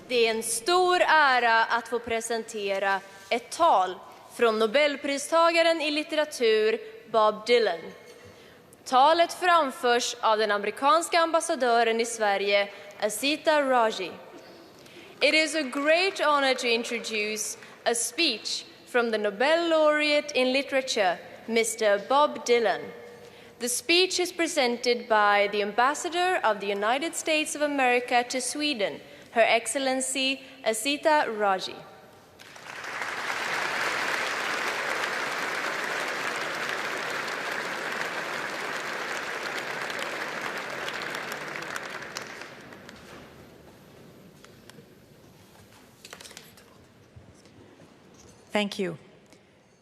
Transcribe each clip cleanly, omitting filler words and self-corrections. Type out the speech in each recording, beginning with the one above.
Det är en stor ära att få presentera ett tal från Nobelpristagaren i litteratur Bob Dylan. Talet framförs av den amerikanska ambassadören i Sverige, Azita Raji. It is a great honor to introduce a speech from the Nobel laureate in literature, Mr. Bob Dylan. The speech is presented by the Ambassador of the United States of America to Sweden, Her Excellency Azita Raji. Thank you.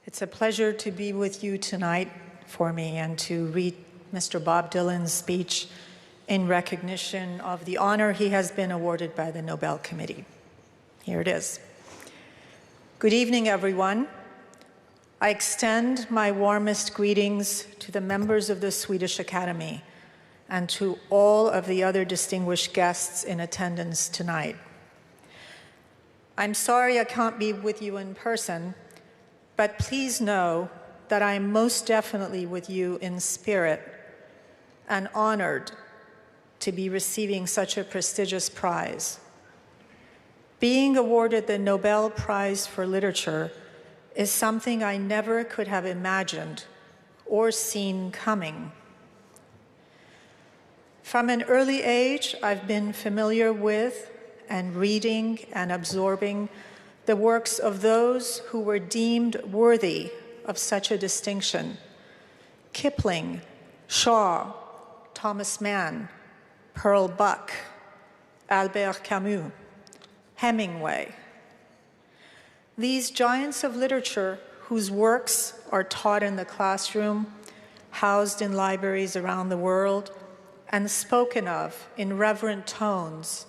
It's a pleasure to be with you tonight for me and to read Mr. Bob Dylan's speech in recognition of the honor he has been awarded by the Nobel Committee. Here it is. Good evening, everyone. I extend my warmest greetings to the members of the Swedish Academy and to all of the other distinguished guests in attendance tonight. I'm sorry I can't be with you in person, but please know that I am most definitely with you in spirit and honored to be receiving such a prestigious prize. Being awarded the Nobel Prize for Literature is something I never could have imagined or seen coming. From an early age, I've been familiar with and reading and absorbing the works of those who were deemed worthy of such a distinction: Kipling, Shaw, Thomas Mann, Pearl Buck, Albert Camus, Hemingway. These giants of literature, whose works are taught in the classroom, housed in libraries around the world, and spoken of in reverent tones,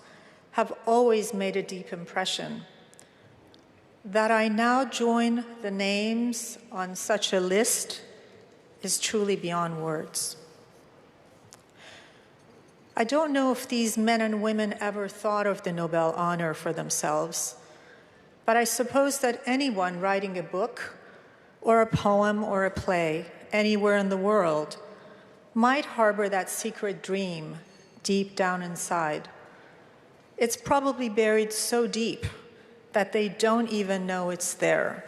have always made a deep impression. That I now join the names on such a list is truly beyond words. I don't know if these men and women ever thought of the Nobel honor for themselves, but I suppose that anyone writing a book or a poem or a play anywhere in the world might harbor that secret dream deep down inside. It's probably buried so deep that they don't even know it's there.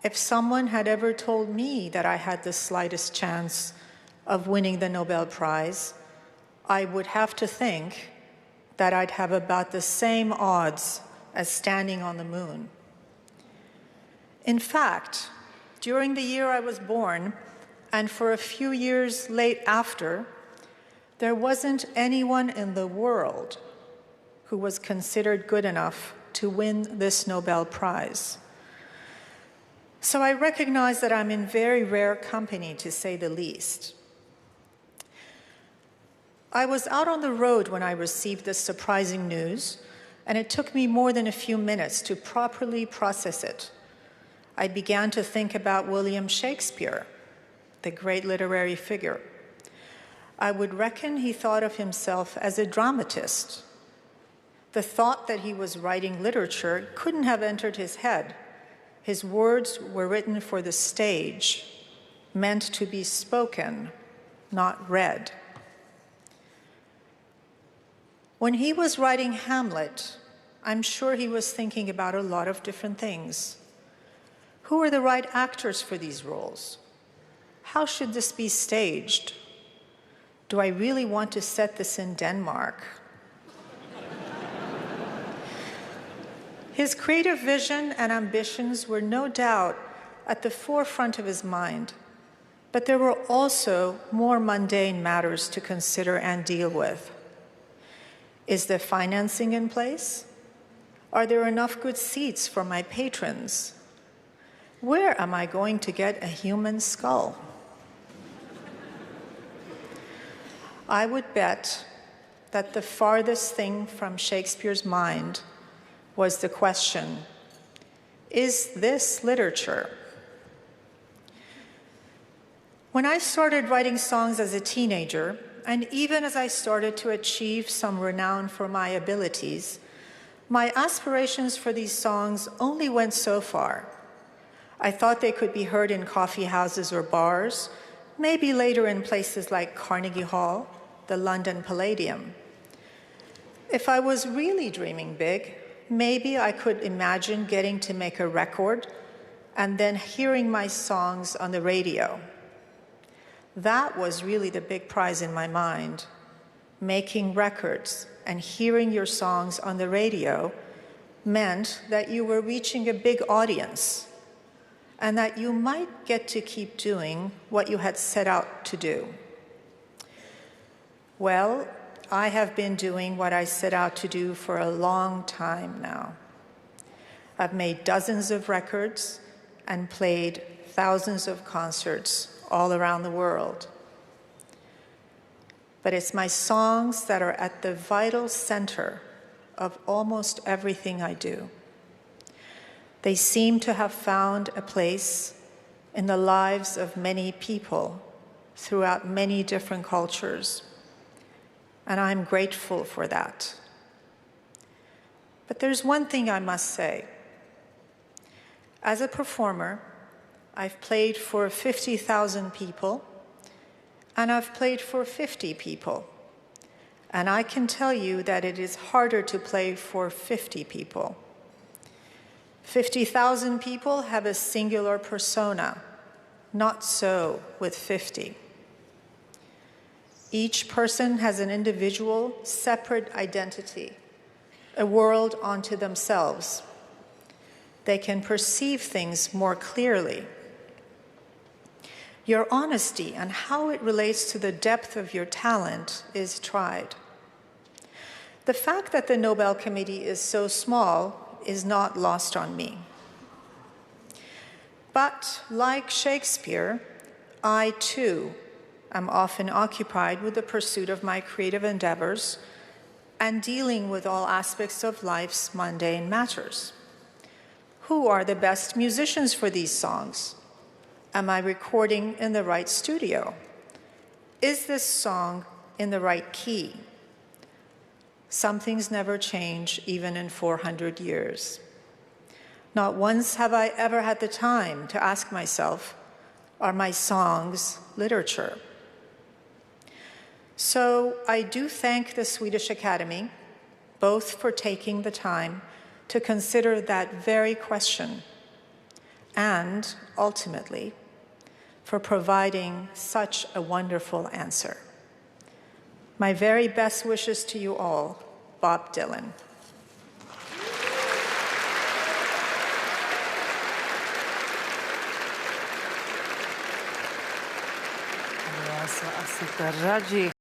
If someone had ever told me that I had the slightest chance of winning the Nobel Prize, I would have to think that I'd have about the same odds as standing on the moon. In fact, during the year I was born, and for a few years late after, there wasn't anyone in the world who was considered good enough to win this Nobel Prize. So I recognize that I'm in very rare company, to say the least. I was out on the road when I received this surprising news, and it took me more than a few minutes to properly process it. I began to think about William Shakespeare, the great literary figure. I would reckon he thought of himself as a dramatist. The thought that he was writing literature couldn't have entered his head. His words were written for the stage, meant to be spoken, not read. When he was writing Hamlet, I'm sure he was thinking about a lot of different things. Who are the right actors for these roles? How should this be staged? Do I really want to set this in Denmark? His creative vision and ambitions were no doubt at the forefront of his mind, but there were also more mundane matters to consider and deal with. Is the financing in place? Are there enough good seats for my patrons? Where am I going to get a human skull? I would bet that the farthest thing from Shakespeare's mind was the question, is this literature? When I started writing songs as a teenager, and even as I started to achieve some renown for my abilities, my aspirations for these songs only went so far. I thought they could be heard in coffee houses or bars, maybe later in places like Carnegie Hall, the London Palladium. If I was really dreaming big, maybe I could imagine getting to make a record and then hearing my songs on the radio. That was really the big prize in my mind. Making records and hearing your songs on the radio meant that you were reaching a big audience and that you might get to keep doing what you had set out to do. Well, I have been doing what I set out to do for a long time now. I've made dozens of records and played thousands of concerts all around the world. But it's my songs that are at the vital center of almost everything I do. They seem to have found a place in the lives of many people throughout many different cultures, and I'm grateful for that. But there's one thing I must say. As a performer, I've played for 50,000 people, and I've played for 50 people. And I can tell you that it is harder to play for 50 people. 50,000 people have a singular persona, not so with 50. Each person has an individual, separate identity, a world unto themselves. They can perceive things more clearly. Your honesty and how it relates to the depth of your talent is tried. The fact that the Nobel Committee is so small is not lost on me. But like Shakespeare, I too am often occupied with the pursuit of my creative endeavors and dealing with all aspects of life's mundane matters. Who are the best musicians for these songs? Am I recording in the right studio? Is this song in the right key? Some things never change, even in 400 years. Not once have I ever had the time to ask myself, are my songs literature? So I do thank the Swedish Academy, both for taking the time to consider that very question, and ultimately, for providing such a wonderful answer. My very best wishes to you all, Bob Dylan. Azita, Raji.